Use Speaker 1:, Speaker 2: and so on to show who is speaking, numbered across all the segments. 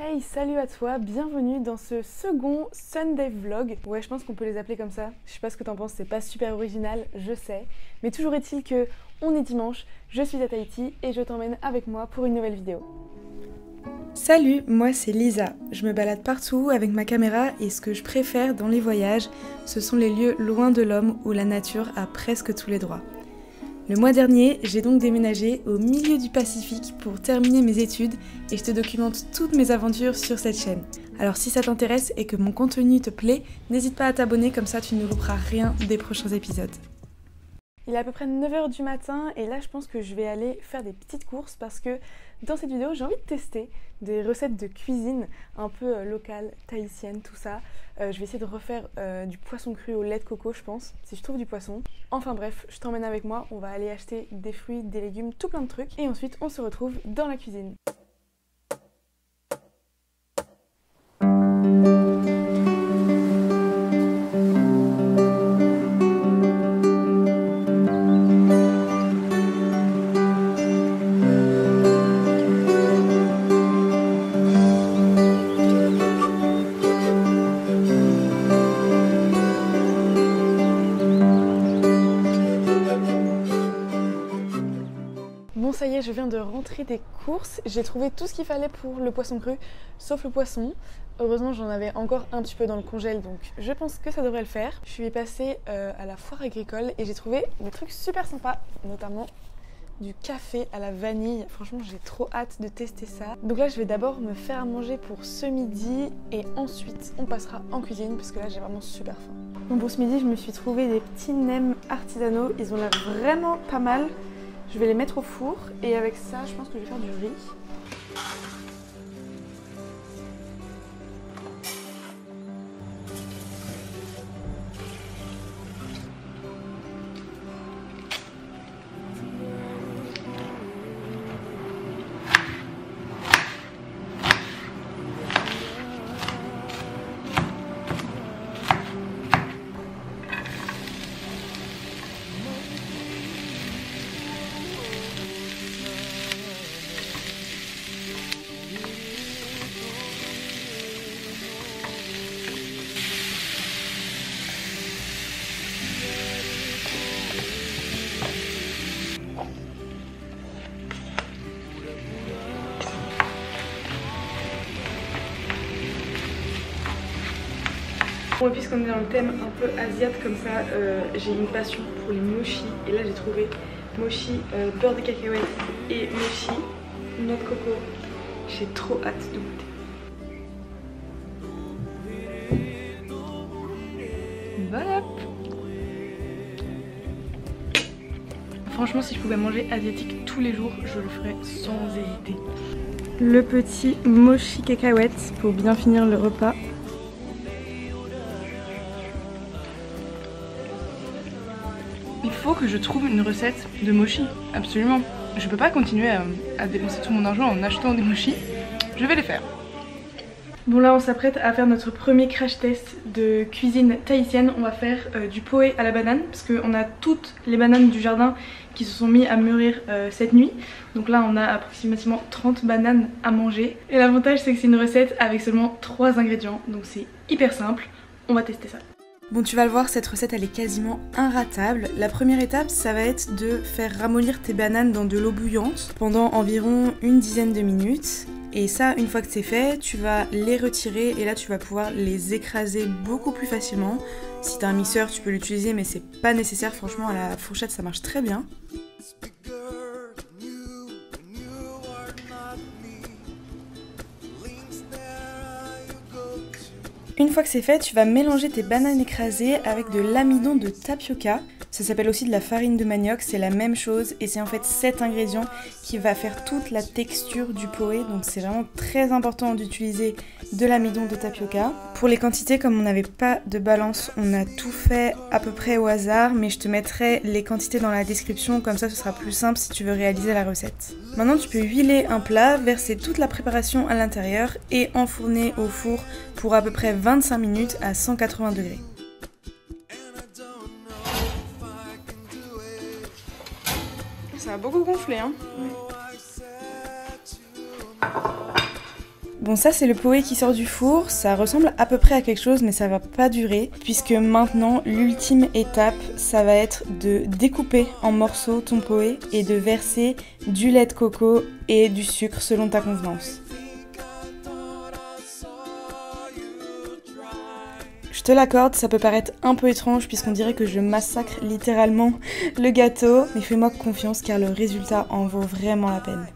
Speaker 1: Hey, salut à toi, bienvenue dans ce second Sunday vlog. Ouais, je pense qu'on peut les appeler comme ça. Je sais pas ce que t'en penses, c'est pas super original, je sais. Mais toujours est-il que on est dimanche, je suis à Tahiti et je t'emmène avec moi pour une nouvelle vidéo. Salut, moi c'est Lisa. Je me balade partout avec ma caméra et ce que je préfère dans les voyages, ce sont les lieux loin de l'homme où la nature a presque tous les droits. Le mois dernier, j'ai donc déménagé au milieu du Pacifique pour terminer mes études et je te documente toutes mes aventures sur cette chaîne. Alors si ça t'intéresse et que mon contenu te plaît, n'hésite pas à t'abonner, comme ça tu ne louperas rien des prochains épisodes. Il est à peu près 9h du matin et là je pense que je vais aller faire des petites courses parce que dans cette vidéo j'ai envie de tester des recettes de cuisine un peu locales, tahitiennes, tout ça. Je vais essayer de refaire du poisson cru au lait de coco je pense, si je trouve du poisson. Enfin bref, je t'emmène avec moi, on va aller acheter des fruits, des légumes, tout plein de trucs et ensuite on se retrouve dans la cuisine. Bon ça y est, je viens de rentrer des courses, j'ai trouvé tout ce qu'il fallait pour le poisson cru, sauf le poisson. Heureusement j'en avais encore un petit peu dans le congèle, donc je pense que ça devrait le faire. Je suis passée à la foire agricole et j'ai trouvé des trucs super sympas, notamment du café à la vanille. Franchement j'ai trop hâte de tester ça. Donc là je vais d'abord me faire à manger pour ce midi et ensuite on passera en cuisine parce que là j'ai vraiment super faim. Donc pour ce midi je me suis trouvé des petits nems artisanaux, ils ont l'air vraiment pas mal. Je vais les mettre au four et avec ça, je pense que je vais faire du riz. Bon, et puisqu'on est dans le thème un peu asiate comme ça, j'ai une passion pour les mochis. Et là j'ai trouvé mochi beurre de cacahuète et mochi noix de coco. J'ai trop hâte de goûter. Voilà. Franchement si je pouvais manger asiatique tous les jours, je le ferais sans hésiter. Le petit mochi cacahuète pour bien finir le repas. Il faut que je trouve une recette de mochi, absolument. Je peux pas continuer à dépenser tout mon argent en achetant des mochis. Je vais les faire. Bon là on s'apprête à faire notre premier crash test de cuisine tahitienne. On va faire du poé à la banane parce qu'on a toutes les bananes du jardin qui se sont mis à mûrir cette nuit. Donc là on a approximativement 30 bananes à manger. Et l'avantage c'est que c'est une recette avec seulement 3 ingrédients. Donc c'est hyper simple, on va tester ça. Bon tu vas le voir, cette recette elle est quasiment inratable. La première étape ça va être de faire ramollir tes bananes dans de l'eau bouillante pendant environ une dizaine de minutes. Et ça une fois que c'est fait, tu vas les retirer et là tu vas pouvoir les écraser beaucoup plus facilement. Si t'as un mixeur tu peux l'utiliser mais c'est pas nécessaire, franchement à la fourchette ça marche très bien. Une fois que c'est fait, tu vas mélanger tes bananes écrasées avec de l'amidon de tapioca. Ça s'appelle aussi de la farine de manioc, c'est la même chose et c'est en fait cet ingrédient qui va faire toute la texture du poé. Donc c'est vraiment très important d'utiliser de l'amidon de tapioca. Pour les quantités, comme on n'avait pas de balance, on a tout fait à peu près au hasard, mais je te mettrai les quantités dans la description, comme ça ce sera plus simple si tu veux réaliser la recette. Maintenant tu peux huiler un plat, verser toute la préparation à l'intérieur et enfourner au four pour à peu près 25 minutes à 180 degrés. Ça a beaucoup gonflé hein. Bon, ça c'est le poé qui sort du four, ça ressemble à peu près à quelque chose mais ça va pas durer puisque maintenant l'ultime étape ça va être de découper en morceaux ton poé et de verser du lait de coco et du sucre selon ta convenance. Je te l'accorde, ça peut paraître un peu étrange puisqu'on dirait que je massacre littéralement le gâteau, mais fais-moi confiance car le résultat en vaut vraiment la peine.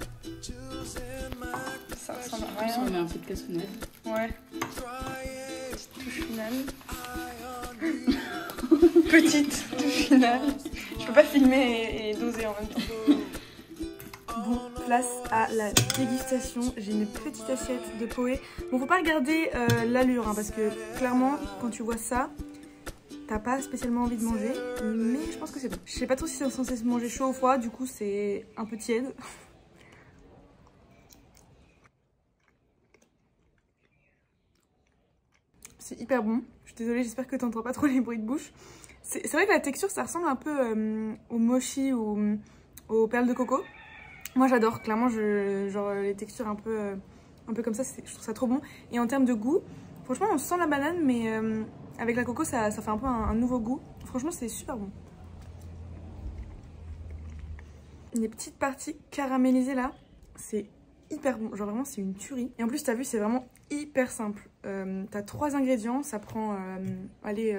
Speaker 1: Ça ressemble à rien.
Speaker 2: On met un peu de cassonade.
Speaker 1: Ouais. Petite touche finale. Petite touche finale. Je peux pas filmer et doser en même temps. Bon, place à la dégustation. J'ai une petite assiette de poé. Bon, faut pas regarder l'allure hein, parce que clairement, quand tu vois ça, t'as pas spécialement envie de manger. Mais je pense que c'est bon. Je sais pas trop si c'est censé se manger chaud ou froid, du coup c'est un peu tiède. C'est hyper bon. Je suis désolée, j'espère que t'entends pas trop les bruits de bouche. C'est vrai que la texture, ça ressemble un peu au mochi ou aux perles de coco. Moi j'adore, clairement, genre les textures un peu comme ça, je trouve ça trop bon. Et en termes de goût, franchement on sent la banane, mais avec la coco ça fait un peu un nouveau goût. Franchement c'est super bon. Les petites parties caramélisées là, c'est hyper bon, genre vraiment c'est une tuerie. Et en plus t'as vu c'est vraiment hyper simple. T'as 3 ingrédients, ça prend allez,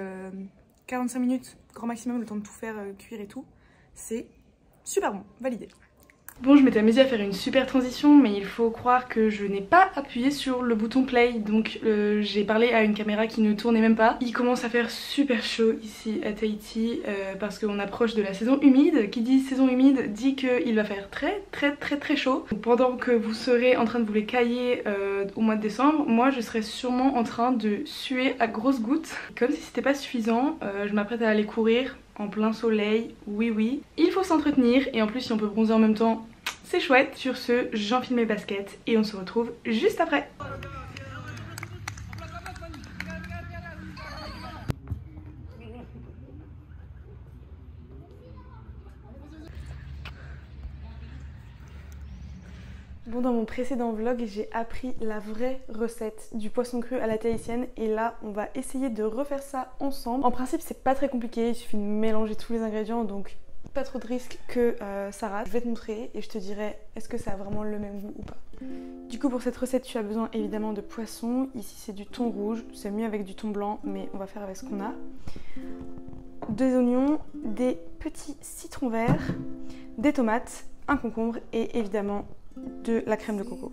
Speaker 1: 45 minutes grand maximum le temps de tout faire cuire et tout. C'est super bon, validé. Bon, je m'étais amusée à faire une super transition, mais il faut croire que je n'ai pas appuyé sur le bouton play, donc j'ai parlé à une caméra qui ne tournait même pas. Il commence à faire super chaud ici à Tahiti parce qu'on approche de la saison humide. Qui dit saison humide dit qu'il va faire très chaud. Donc, pendant que vous serez en train de vous les cailler au mois de décembre, moi je serai sûrement en train de suer à grosses gouttes. Comme si c'était pas suffisant, je m'apprête à aller courir en plein soleil, oui. Il faut s'entretenir et en plus si on peut bronzer en même temps, c'est chouette. Sur ce, j'enfile mes baskets et on se retrouve juste après. Bon, dans mon précédent vlog, j'ai appris la vraie recette du poisson cru à la tahitienne et là, on va essayer de refaire ça ensemble. En principe, c'est pas très compliqué, il suffit de mélanger tous les ingrédients, donc pas trop de risque que ça rate. Je vais te montrer et je te dirai est-ce que ça a vraiment le même goût ou pas. Du coup, pour cette recette, tu as besoin évidemment de poisson. Ici, c'est du thon rouge, c'est mieux avec du thon blanc, mais on va faire avec ce qu'on a. 2 oignons, des petits citrons verts, des tomates, un concombre et évidemment de la crème de coco.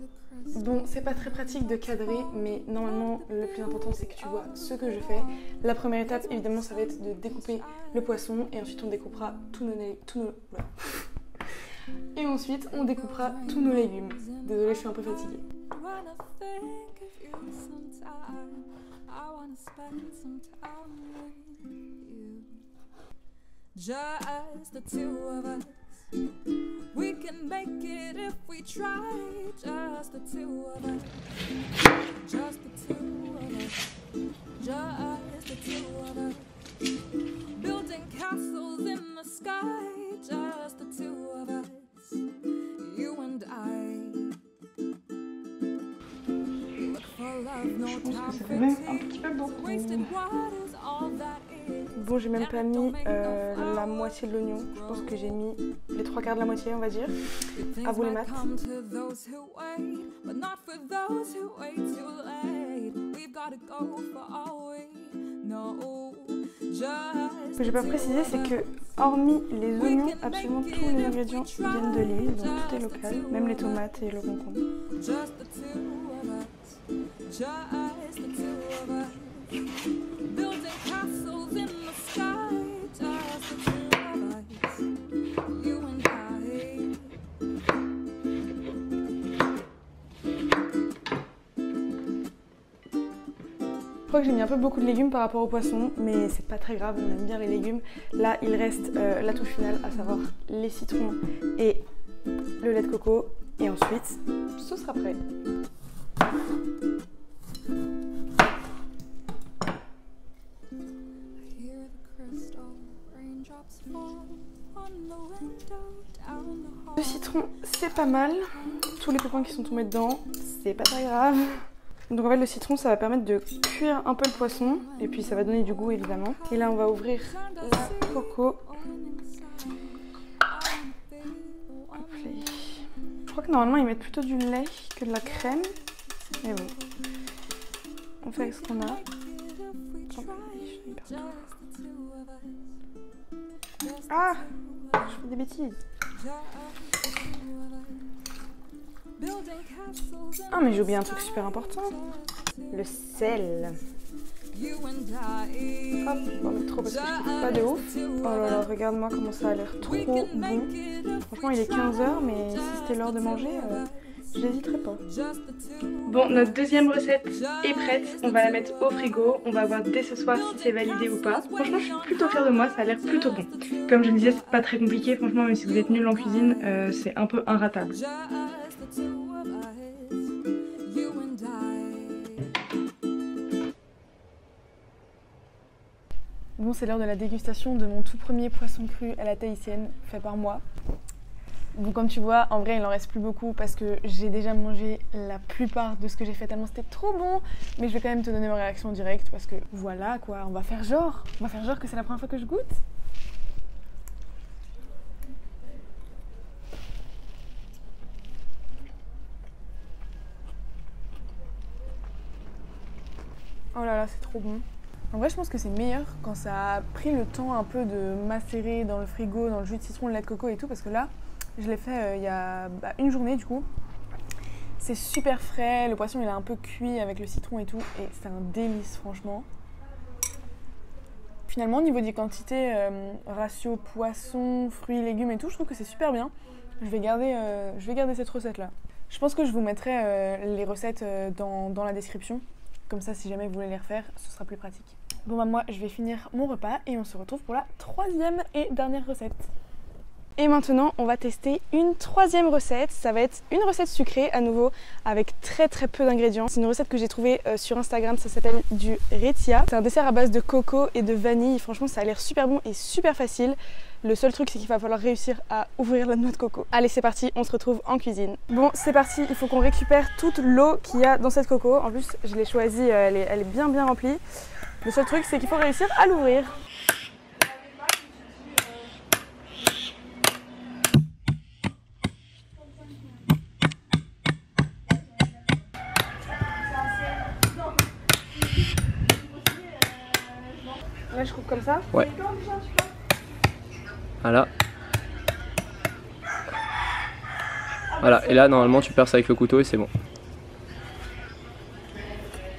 Speaker 1: Bon, c'est pas très pratique de cadrer, mais normalement le plus important c'est que tu vois ce que je fais. La première étape évidemment ça va être de découper le poisson et ensuite on découpera tous nos voilà. Et ensuite on découpera tous nos légumes. Désolée, je suis un peu fatiguée. We can make it if we try, just the two of us, just the two of us, just the two of us, building castles in the sky, just the two of us, you and I. Look for love, no time for tears, wasted waters, all that is. Bon, j'ai même pas mis la moitié de l'oignon. Je pense que j'ai mis les 3/4 de la moitié, on va dire. À vous les maths. Ce que j'ai pas précisé, c'est que hormis les oignons, absolument tous les ingrédients viennent de l'île, donc tout est local, même les tomates et le concombre. Je crois que j'ai mis un peu beaucoup de légumes par rapport au poisson, mais c'est pas très grave, on aime bien les légumes. Là, il reste la touche finale, à savoir les citrons et le lait de coco. Et ensuite, ce sera prêt. Le citron, c'est pas mal. Tous les copains qui sont tombés dedans, c'est pas très grave. Donc en fait le citron ça va permettre de cuire un peu le poisson et puis ça va donner du goût évidemment. Et là on va ouvrir la coco. Je crois que normalement ils mettent plutôt du lait que de la crème. Mais bon. On fait avec ce qu'on a. Ah! Je fais des bêtises. Ah mais j'ai oublié un truc super important. Le sel. Hop, on va mettre trop parce que je trouve pas de ouf. Oh là là, regarde-moi comment ça a l'air trop bon. Franchement il est 15 h mais si c'était l'heure de manger, j'hésiterais pas. Bon, notre deuxième recette est prête. On va la mettre au frigo. On va voir dès ce soir si c'est validé ou pas. Franchement je suis plutôt fière de moi, ça a l'air plutôt bon. Comme je le disais, c'est pas très compliqué. Franchement même si vous êtes nul en cuisine, c'est un peu inratable. Bon, c'est l'heure de la dégustation de mon tout premier poisson cru à la tahitienne, fait par moi. Bon, comme tu vois, en vrai, il en reste plus beaucoup parce que j'ai déjà mangé la plupart de ce que j'ai fait tellement c'était trop bon. Mais je vais quand même te donner ma réaction en direct parce que voilà quoi, on va faire genre que c'est la première fois que je goûte. Oh là là, c'est trop bon. En vrai, je pense que c'est meilleur quand ça a pris le temps un peu de macérer dans le frigo, dans le jus de citron, le lait de coco et tout, parce que là, je l'ai fait il y a une journée du coup. C'est super frais, le poisson il est un peu cuit avec le citron et tout, et c'est un délice franchement. Finalement, au niveau des quantités, ratio poisson, fruits, légumes et tout, je trouve que c'est super bien. Je vais garder cette recette là. Je pense que je vous mettrai les recettes dans la description. Comme ça, si jamais vous voulez les refaire, ce sera plus pratique. Bon bah moi, je vais finir mon repas et on se retrouve pour la troisième et dernière recette. Et maintenant, on va tester une troisième recette. Ça va être une recette sucrée à nouveau avec très peu d'ingrédients. C'est une recette que j'ai trouvée sur Instagram, ça s'appelle du Retia. C'est un dessert à base de coco et de vanille. Franchement, ça a l'air super bon et super facile. Le seul truc, c'est qu'il va falloir réussir à ouvrir la noix de coco. Allez, c'est parti, on se retrouve en cuisine. Bon, c'est parti, il faut qu'on récupère toute l'eau qu'il y a dans cette coco. En plus, je l'ai choisie, elle est bien remplie. Le seul truc, c'est qu'il faut réussir à l'ouvrir. Là, je coupe comme ça.
Speaker 2: Ouais. Voilà. Voilà, et là normalement tu perces avec le couteau et c'est bon.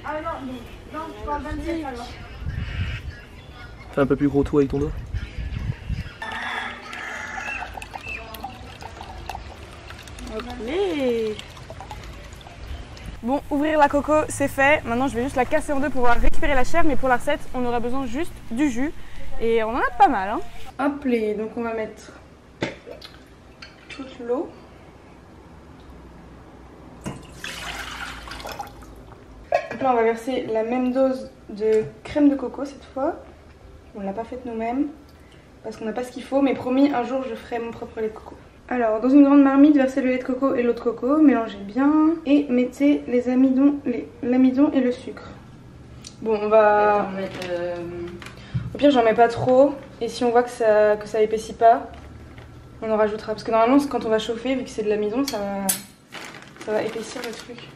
Speaker 1: Ah non, tu parles vanille alors.
Speaker 2: Fais un peu plus gros tout avec ton doigt.
Speaker 1: Allez. Bon, ouvrir la coco, c'est fait. Maintenant, je vais juste la casser en deux pour pouvoir récupérer la chair. Mais pour la recette, on aura besoin juste du jus. Et on en a pas mal. Hein. Hop, donc on va mettre toute l'eau. Là, on va verser la même dose de crème de coco cette fois. On ne l'a pas faite nous-mêmes parce qu'on n'a pas ce qu'il faut. Mais promis, un jour, je ferai mon propre lait de coco. Alors, dans une grande marmite, versez le lait de coco et l'eau de coco, mélangez bien et mettez l'amidon et le sucre. Bon, on va... Au pire, j'en mets pas trop et si on voit que ça épaissit pas, on en rajoutera. Parce que normalement, quand on va chauffer, vu que c'est de l'amidon, ça va épaissir le truc.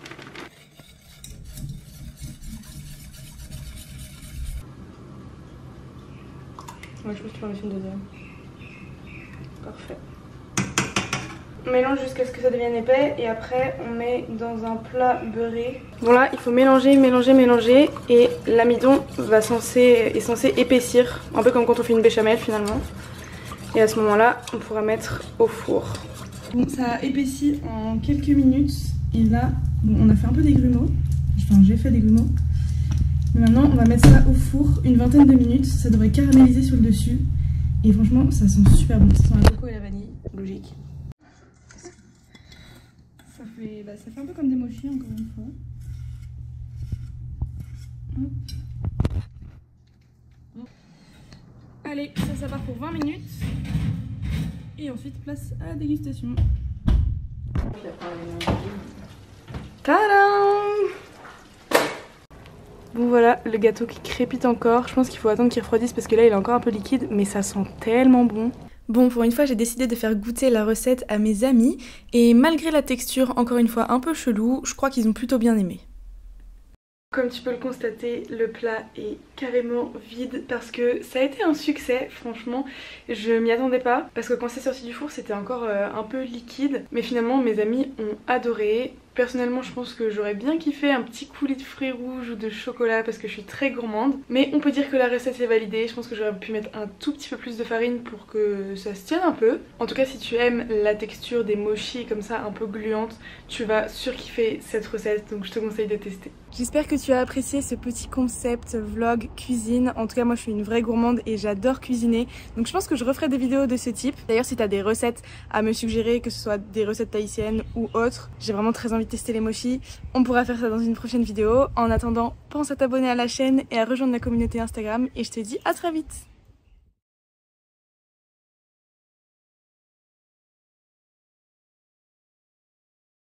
Speaker 1: Ouais, je pense que tu peux en mettre une deuxième. Parfait. On mélange jusqu'à ce que ça devienne épais et après on met dans un plat beurré. Bon là il faut mélanger et l'amidon est censé épaissir, un peu comme quand on fait une béchamel finalement. Et à ce moment là on pourra mettre au four. Bon ça a épaissi en quelques minutes et là bon, on a fait un peu des grumeaux, enfin j'ai fait des grumeaux. Mais maintenant on va mettre ça au four une vingtaine de minutes, ça devrait caraméliser sur le dessus. Et franchement ça sent super bon, ça sent la coco et la vanille, logique. Ça fait un peu comme des mochis encore une fois. Allez, ça part pour 20 minutes. Et ensuite place à la dégustation. Tadam! Bon voilà, le gâteau qui crépite encore. Je pense qu'il faut attendre qu'il refroidisse parce que là il est encore un peu liquide, mais ça sent tellement bon. Bon, pour une fois j'ai décidé de faire goûter la recette à mes amis et malgré la texture encore une fois un peu chelou, je crois qu'ils ont plutôt bien aimé. Comme tu peux le constater, le plat est carrément vide parce que ça a été un succès, franchement. Je m'y attendais pas parce que quand c'est sorti du four c'était encore un peu liquide. Mais finalement mes amis ont adoré. Personnellement je pense que j'aurais bien kiffé un petit coulis de fruits rouges ou de chocolat parce que je suis très gourmande. Mais on peut dire que la recette est validée. Je pense que j'aurais pu mettre un tout petit peu plus de farine pour que ça se tienne un peu. En tout cas si tu aimes la texture des mochis comme ça un peu gluante, tu vas surkiffer cette recette, donc je te conseille de tester. J'espère que tu as apprécié ce petit concept vlog cuisine. En tout cas moi je suis une vraie gourmande et j'adore cuisiner, donc je pense que je referai des vidéos de ce type. D'ailleurs si tu as des recettes à me suggérer, que ce soit des recettes tahitiennes ou autres, j'ai vraiment très envie de tester les mochis. On pourra faire ça dans une prochaine vidéo. En attendant, pense à t'abonner à la chaîne et à rejoindre la communauté Instagram et je te dis à très vite.